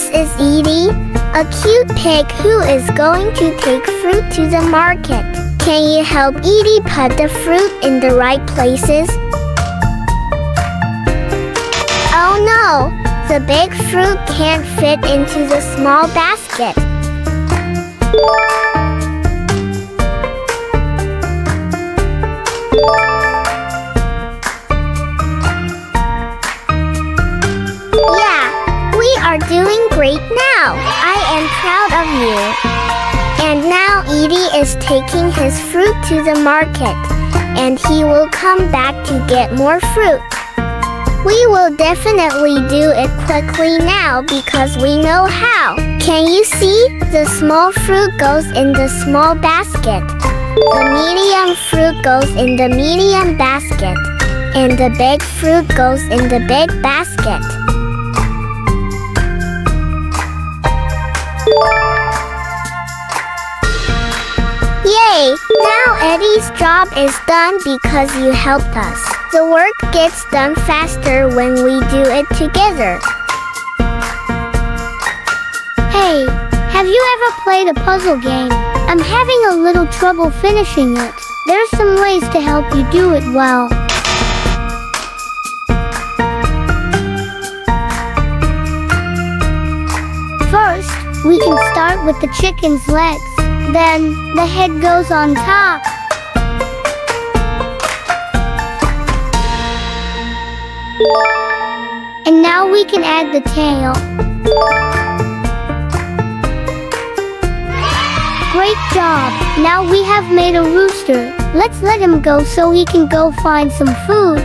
This is Edie, a cute pig who is going to take fruit to the market. Can you help Edie put the fruit in the right places? Oh no! The big fruit can't fit into the small basket. Yeah, we are doing great now. I am proud of you. And now Edie is taking his fruit to the market, and he will come back to get more fruit. We will definitely do it quickly now because we know how. Can you see? The small fruit goes in the small basket. The medium fruit goes in the medium basket. And the big fruit goes in the big basket. Yay! Now Eddie's job is done because you helped us. The work gets done faster when we do it together. Hey, have you ever played a puzzle game? I'm having a little trouble finishing it. There's some ways to help you do it well. First, we can start with the chicken's legs. Then, the head goes on top. And now we can add the tail. Great job! Now we have made a rooster. Let's let him go so he can go find some food.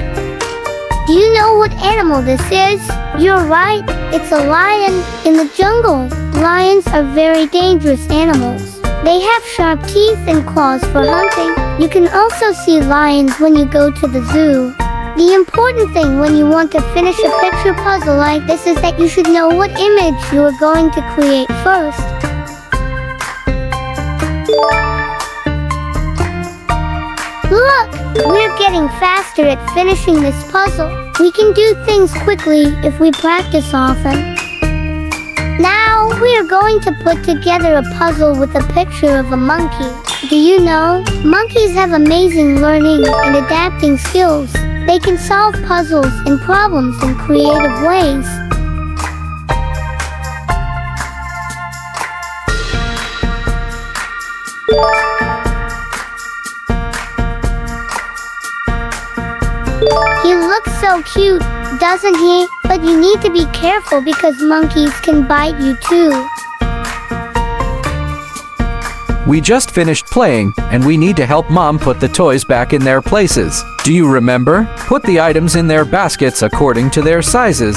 Do you know what animal this is? You're right, it's a lion in the jungle. Lions are very dangerous animals. They have sharp teeth and claws for hunting. You can also see lions when you go to the zoo. The important thing when you want to finish a picture puzzle like this is that you should know what image you are going to create first. Look! We're getting faster at finishing this puzzle. We can do things quickly if we practice often. Now, we are going to put together a puzzle with a picture of a monkey. Do you know, monkeys have amazing learning and adapting skills. They can solve puzzles and problems in creative ways. He looks so cute, doesn't he? But you need to be careful because monkeys can bite you too. We just finished playing, and we need to help Mom put the toys back in their places. Do you remember? Put the items in their baskets according to their sizes.